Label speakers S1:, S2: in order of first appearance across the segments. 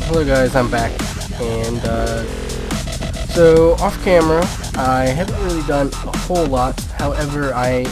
S1: Hello guys, I'm back, and so off camera, I haven't really done a whole lot. However, I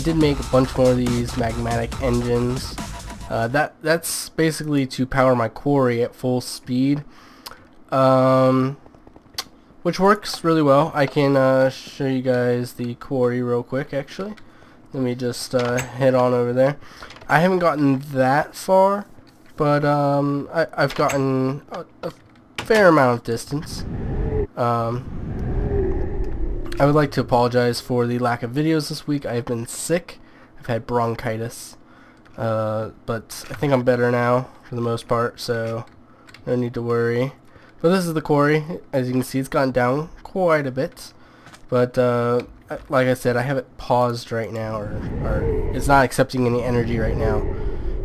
S1: did make a bunch more of these magmatic engines. That's basically to power my quarry at full speed, which works really well. I can show you guys the quarry real quick. Actually, let me just head on over there. I haven't gotten that far, but I've gotten a fair amount of distance. I would like to apologize for the lack of videos this week. I've been sick. I've had bronchitis, but I think I'm better now for the most part, so no need to worry. But this is the quarry. As you can see, it's gone down quite a bit, but like I said, I have it paused right now, or it's not accepting any energy right now,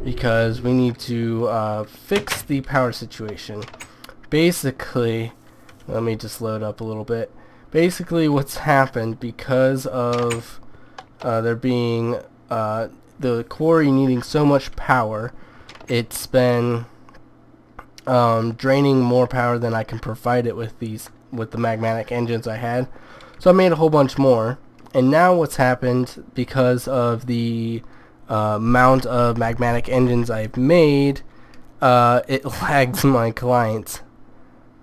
S1: because we need to fix the power situation. Basically, let me just load up a little bit. Basically, what's happened, because of there being the quarry needing so much power, it's been draining more power than I can provide it with the magmatic engines I had. So I made a whole bunch more, and now what's happened, because of the amount of magmatic engines I've made, it lags my client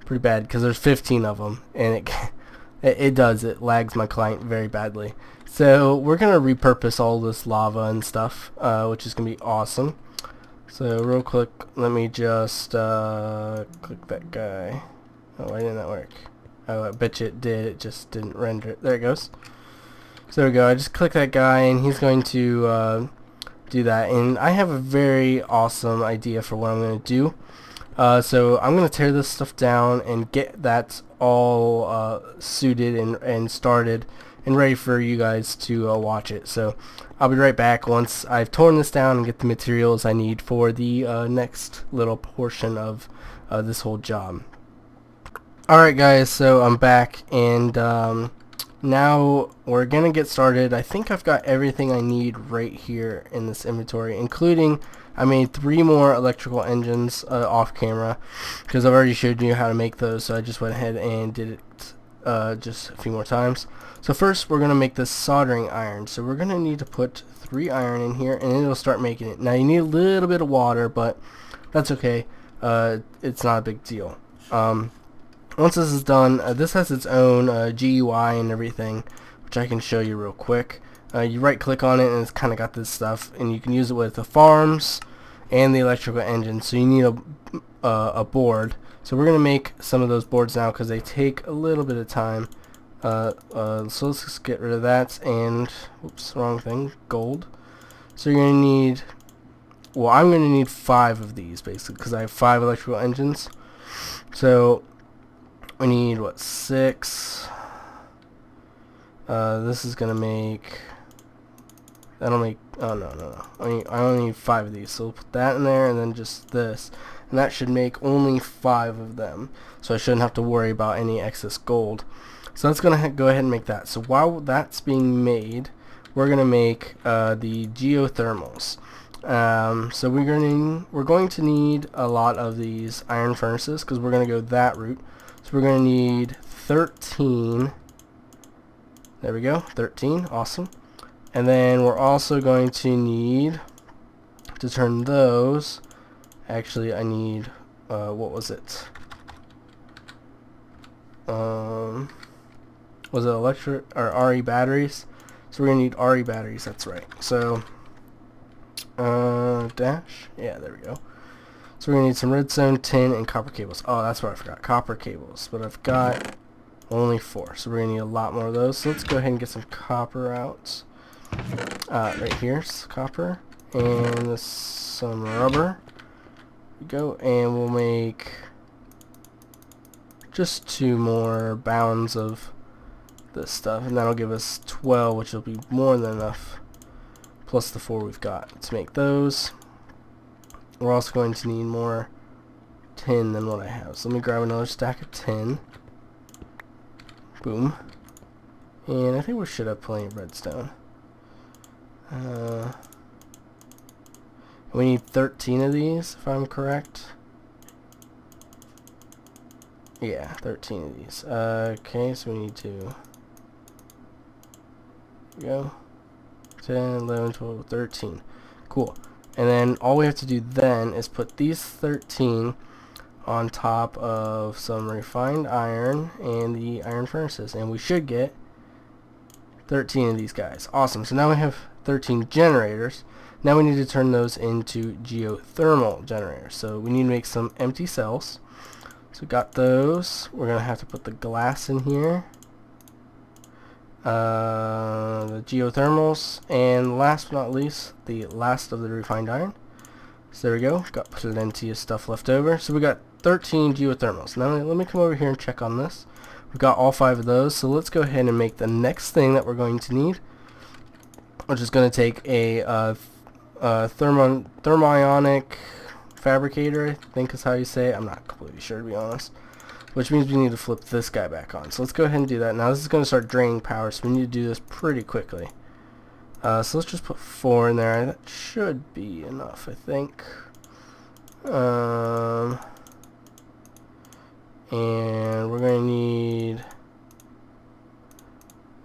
S1: pretty bad, because there's 15 of them, and it lags my client very badly. So we're gonna repurpose all this lava and stuff, which is gonna be awesome. So real quick, let me just click that guy. Oh, why didn't that work? Oh, I bet you it did. It just didn't render it. There it goes. So there we go. I just click that guy, and he's going to do that. And I have a very awesome idea for what I'm going to do. So I'm going to tear this stuff down and get that all suited and started and ready for you guys to watch it. So I'll be right back once I've torn this down and get the materials I need for the next little portion of this whole job. Alright guys, so I'm back, and now we're gonna get started. I think I've got everything I need right here in this inventory, including I made 3 more electrical engines off camera, because I've already showed you how to make those, so I just went ahead and did it just a few more times. So first we're gonna make this soldering iron. So we're gonna need to put 3 iron in here, and it'll start making it. Now you need a little bit of water, but that's okay. It's not a big deal. Once this is done, this has its own GUI and everything, which I can show you real quick. You right click on it, and it's kind of got this stuff, and you can use it with the farms and the electrical engine. So you need a board. So we're going to make some of those boards now, because they take a little bit of time. So let's just get rid of that, and oops, wrong thing, gold. So you're going to need, well, I'm going to need 5 of these basically, because I have 5 electrical engines. So we need, what, 6? This is gonna make, that'll make, oh no, I only need 5 of these, so we'll put that in there, and then just this, and that should make only 5 of them, so I shouldn't have to worry about any excess gold. So that's gonna go ahead and make that. So while that's being made, we're gonna make the geothermals. So we're going to need a lot of these iron furnaces, because we're gonna go that route. So we're going to need 13. There we go, 13, awesome. And then we're also going to need to turn those. Actually, I need, what was it? Was it electric or RE batteries? So we're going to need RE batteries, that's right. So, dash, yeah, there we go. So we're going to need some redstone, tin, and copper cables. Oh, that's what I forgot. Copper cables. But I've got only 4. So we're going to need a lot more of those. So let's go ahead and get some copper out. Right here, copper. And some rubber. There we go. And we'll make just 2 more bounds of this stuff. And that'll give us 12, which will be more than enough. Plus the 4 we've got to make those. We're also going to need more tin than what I have. So let me grab another stack of tin. Boom. And I think we should have plenty of redstone. We need 13 of these, if I'm correct. Yeah, 13 of these. Okay, so we need to go 10, 11, 12, 13. Cool. And then all we have to do then is put these 13 on top of some refined iron and the iron furnaces, and we should get 13 of these guys. Awesome. So now we have 13 generators. Now we need to turn those into geothermal generators. So we need to make some empty cells. So we got those. We're going to have to put the glass in here. The geothermals. And last but not least, the last of the refined iron. So there we go. Got plenty of stuff left over. So we got 13 geothermals. Now let me come over here and check on this. We've got all 5 of those. So let's go ahead and make the next thing that we're going to need, which is going to take a thermionic fabricator, I think is how you say it. I'm not completely sure, to be honest. Which means we need to flip this guy back on. So let's go ahead and do that. Now this is going to start draining power, so we need to do this pretty quickly. So let's just put 4 in there. That should be enough, I think. And we're going to need...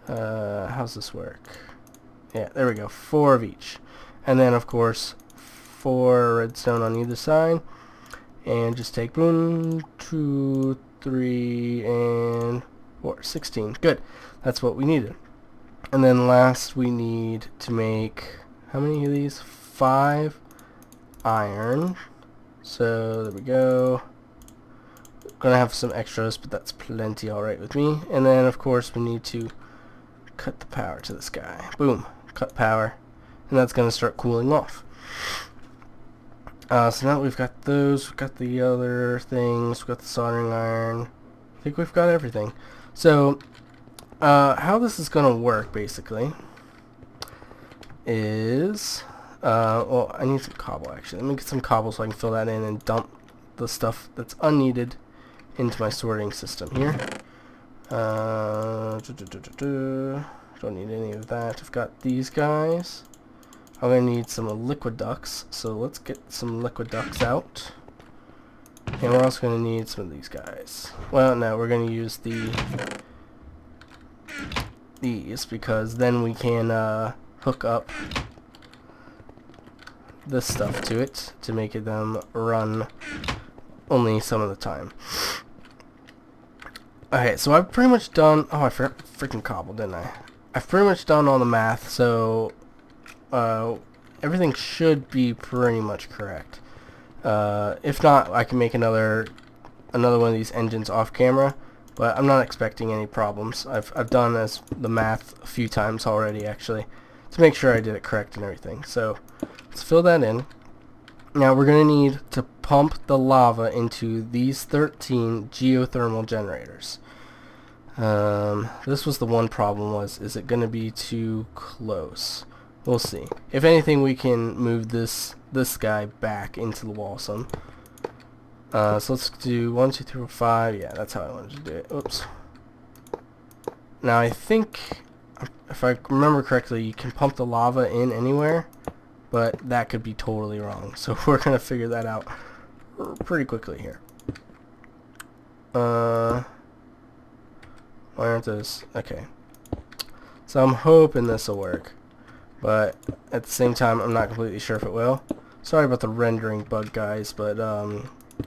S1: how's this work? Yeah, there we go. 4 of each. And then, of course, 4 redstone on either side. And just take 1, 2, 3, and 4. 16. Good. That's what we needed. And then last we need to make, how many of these? 5 iron. So there we go. Gonna have some extras, but that's plenty alright with me. And then of course we need to cut the power to this guy. Boom. Cut power. And that's gonna start cooling off. So now that we've got those, we've got the other things, we've got the soldering iron. I think we've got everything. So how this is gonna work basically is well, I need some cobble actually. Let me get some cobble so I can fill that in and dump the stuff that's unneeded into my sorting system here. Don't need any of that. I've got these guys. I'm gonna need some liquid ducts, so let's get some liquid ducts out. And we're also gonna need some of these guys. Well, no, we're gonna use these because then we can hook up this stuff to it to make it them run only some of the time. Okay, so I've pretty much done... Oh, I forgot freaking cobble, didn't I? I've pretty much done all the math, so everything should be pretty much correct. If not, I can make another one of these engines off camera, but I'm not expecting any problems. I've done the math a few times already, actually, to make sure I did it correct and everything. So let's fill that in. Now we're going to need to pump the lava into these 13 geothermal generators. This was the one problem, is it going to be too close? We'll see. If anything, we can move this guy back into the wall some. So let's do 1, 2, 3, 4, 5. Yeah, that's how I wanted to do it. Oops. Now I think, if I remember correctly, you can pump the lava in anywhere, but that could be totally wrong. So we're gonna figure that out pretty quickly here. Why aren't those? Okay. So I'm hoping this will work, but at the same time, I'm not completely sure if it will. Sorry about the rendering bug, guys, but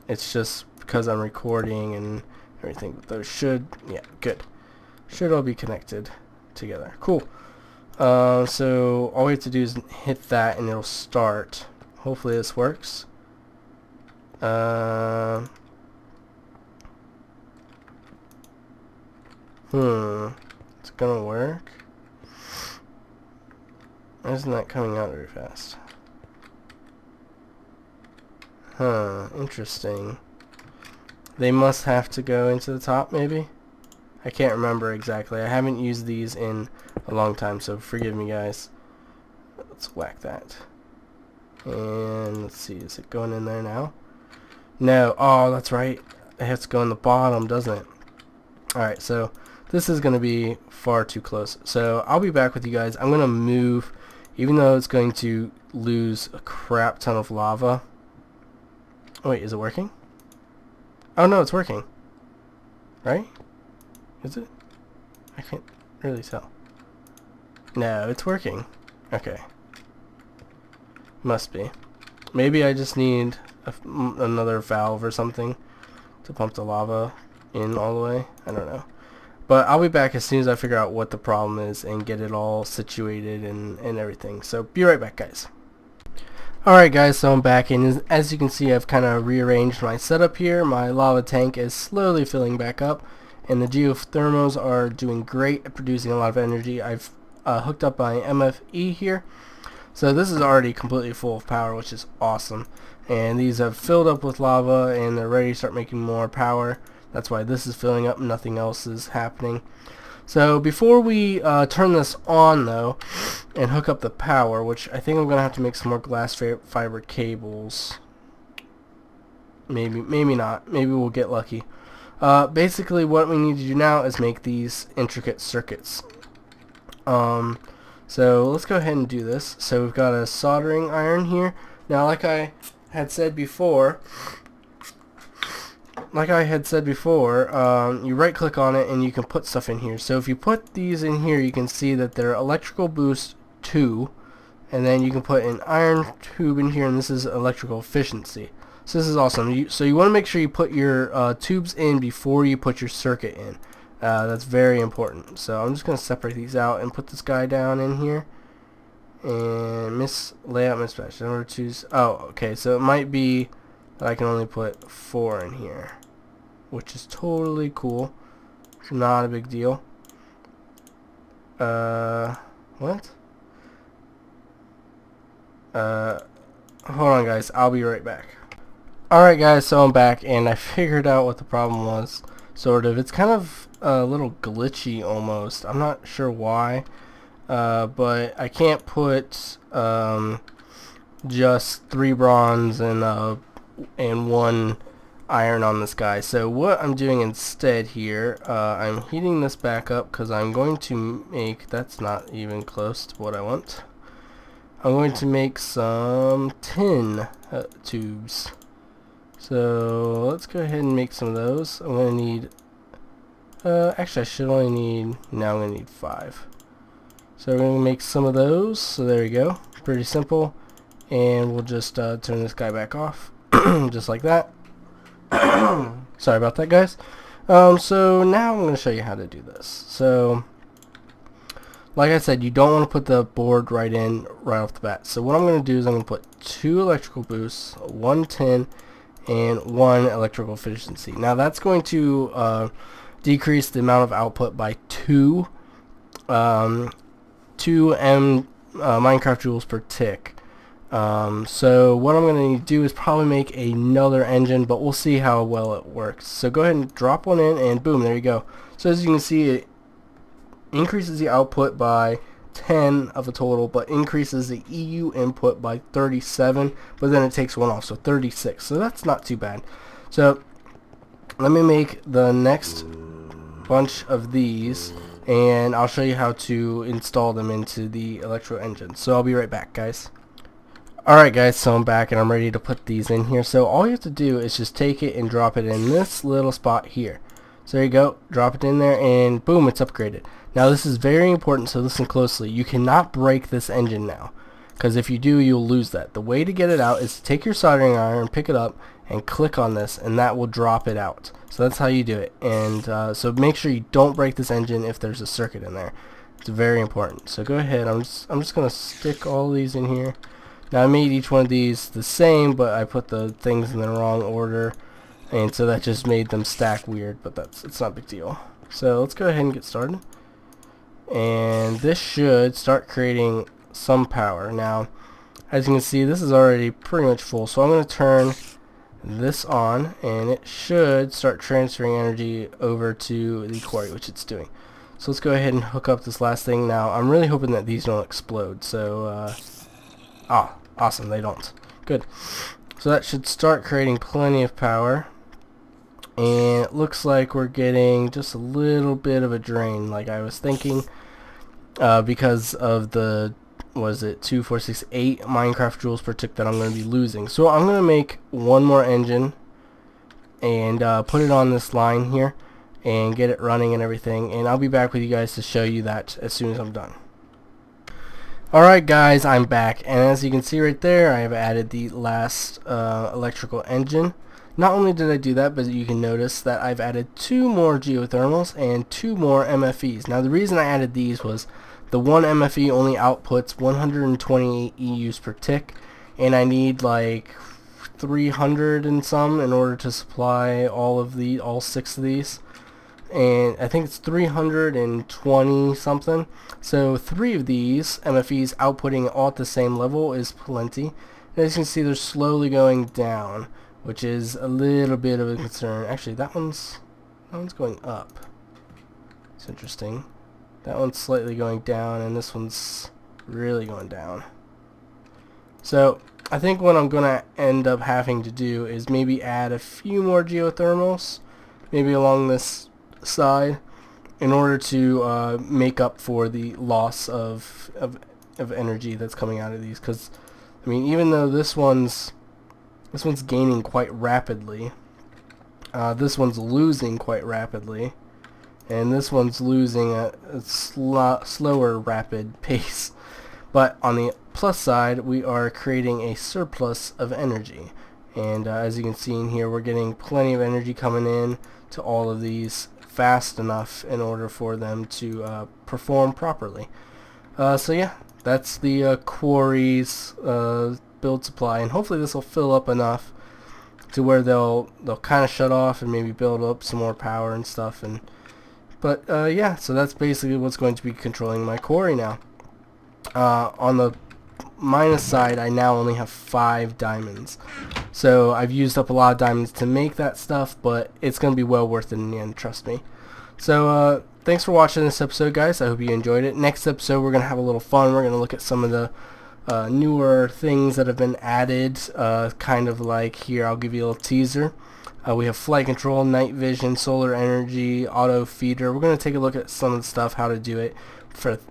S1: it's just because I'm recording and everything. But those should, yeah, good. Should all be connected together. Cool. So all we have to do is hit that and it'll start. Hopefully this works. It's gonna work. Why isn't that coming out very fast? Interesting. They must have to go into the top, maybe? I can't remember exactly. I haven't used these in a long time, so forgive me, guys. Let's whack that. And let's see, is it going in there now? No. Oh, that's right. It has to go in the bottom, doesn't it? Alright, so this is going to be far too close. So I'll be back with you guys. I'm going to move, even though it's going to lose a crap ton of lava. Oh, wait, is it working? Oh, no, it's working. right? Is it? I can't really tell. No, it's working. Okay. Must be. Maybe I just need another valve or something to pump the lava in all the way. I don't know. But I'll be back as soon as I figure out what the problem is and get it all situated and everything. So be right back, guys. Alright guys, so I'm back, and as you can see, I've kind of rearranged my setup here. My lava tank is slowly filling back up, and the geothermals are doing great at producing a lot of energy. I've hooked up my MFE here, so this is already completely full of power, which is awesome. And these have filled up with lava, and they're ready to start making more power. That's why this is filling up, nothing else is happening. So before we turn this on though and hook up the power, which I think I'm gonna have to make some more glass fiber cables. Maybe not. Maybe we'll get lucky. Basically what we need to do now is make these intricate circuits. So let's go ahead and do this. So we've got a soldering iron here. Now like I had said before, you right click on it and you can put stuff in here. So if you put these in here, you can see that they're electrical boost 2, and then you can put an iron tube in here, and this is electrical efficiency. So this is awesome. So you want to make sure you put your tubes in before you put your circuit in. That's very important. So I'm just going to separate these out and put this guy down in here. And layout mismatch. Number 2. Oh, okay. So it might be that I can only put 4 in here, which is totally cool. It's not a big deal. What? Hold on guys, I'll be right back. Alright guys, so I'm back, and I figured out what the problem was, sort of. It's kind of a little glitchy almost. I'm not sure why, but I can't put just 3 bronze and 1 iron on this guy. So what I'm doing instead here, I'm heating this back up because I'm going to make, that's not even close to what I want. I'm going to make some tin tubes. So let's go ahead and make some of those. I'm going to need, actually I should only need, now I'm going to need 5. So we're going to make some of those. So there we go. Pretty simple. And we'll just turn this guy back off. Just like that. Sorry about that guys. So now I'm going to show you how to do this. So like I said, you don't want to put the board right off the bat. So what I'm going to do is I'm going to put 2 electrical boosts, 1 tin, and 1 electrical efficiency. Now that's going to decrease the amount of output by 2 Minecraft joules per tick. So what I'm going to do is probably make another engine, but we'll see how well it works. So go ahead and drop one in, and boom, there you go. So as you can see, it increases the output by 10 of a total, but increases the EU input by 37, but then it takes 1 off, so 36. So that's not too bad. So let me make the next bunch of these, and I'll show you how to install them into the electro engine. So I'll be right back guys. Alright guys, so I'm back and I'm ready to put these in here. So all you have to do is just take it and drop it in this little spot here. So there you go, drop it in there, and boom, it's upgraded. Now this is very important, so listen closely. You cannot break this engine now, because if you do, you'll lose that. The way to get it out is to take your soldering iron, pick it up, and click on this, and that will drop it out. So that's how you do it. And so make sure you don't break this engine if there's a circuit in there. It's very important. So go ahead, I'm just going to stick all these in here. Now I made each one of these the same, but I put the things in the wrong order, and so that just made them stack weird, but it's not a big deal. So let's go ahead and get started. And this should start creating some power. Now as you can see, this is already pretty much full, so I'm going to turn this on, and it should start transferring energy over to the quarry, which it's doing. So let's go ahead and hook up this last thing. Now I'm really hoping that these don't explode, so awesome, they don't. Good. So that should start creating plenty of power, and it looks like we're getting just a little bit of a drain like I was thinking, because of the, was it 2, 4, 6, 8 Minecraft joules per tick that I'm going to be losing. So I'm going to make one more engine and put it on this line here, and get it running and everything, and I'll be back with you guys to show you that as soon as I'm done. Alright guys, I'm back, and as you can see right there, I have added the last electrical engine. Not only did I do that, but you can notice that I've added 2 more geothermals and 2 more MFEs. Now the reason I added these was the one MFE only outputs 128 EUs per tick, and I need like 300 and some in order to supply all 6 of these. And I think it's 320 something. So 3 of these MFEs outputting all at the same level is plenty. And as you can see, they're slowly going down, which is a little bit of a concern. Actually, that one's going up. It's interesting. That one's slightly going down, and this one's really going down. So I think what I'm gonna end up having to do is maybe add a few more geothermals, maybe along this side, in order to make up for the loss of energy that's coming out of these. Because I mean, even though this one's gaining quite rapidly, this one's losing quite rapidly, and this one's losing at a slower rapid pace. But on the plus side, we are creating a surplus of energy, and as you can see in here, we're getting plenty of energy coming in to all of these fast enough in order for them to perform properly. So yeah, that's the quarry's build supply, and hopefully this will fill up enough to where they'll kind of shut off and maybe build up some more power and stuff. But yeah, so that's basically what's going to be controlling my quarry now. On the minus side, I now only have 5 diamonds. So I've used up a lot of diamonds to make that stuff, but it's going to be well worth it in the end, trust me. So thanks for watching this episode, guys. I hope you enjoyed it. Next episode, we're going to have a little fun. We're going to look at some of the newer things that have been added, kind of like here. I'll give you a little teaser. We have flight control, night vision, solar energy, auto feeder. We're going to take a look at some of the stuff, how to do it.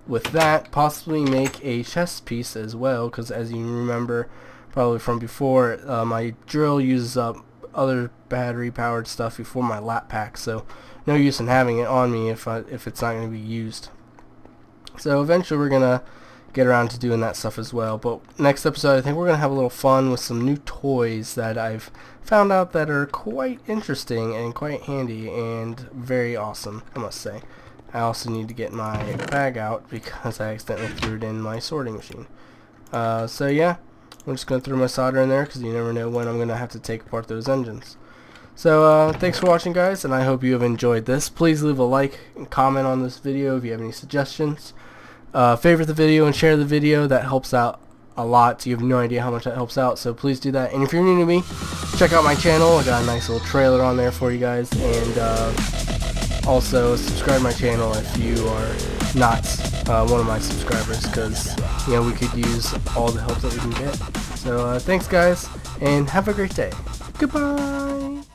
S1: With that, possibly make a chest piece as well, because as you remember probably from before, my drill uses up other battery powered stuff before my lap pack, so no use in having it on me if it's not going to be used. So eventually we're going to get around to doing that stuff as well. But next episode, I think we're going to have a little fun with some new toys that I've found out that are quite interesting and quite handy and very awesome, I must say. I also need to get my bag out because I accidentally threw it in my sorting machine. So yeah, I'm just going to throw my solder in there because you never know when I'm going to have to take apart those engines. So thanks for watching, guys, and I hope you have enjoyed this. Please leave a like and comment on this video if you have any suggestions. Favorite the video and share the video. That helps out a lot. You have no idea how much that helps out, so please do that. And if you're new to me, check out my channel. I got a nice little trailer on there for you guys, and also subscribe to my channel if you are not one of my subscribers, because you know we could use all the help that we can get. So thanks, guys, and have a great day. Goodbye.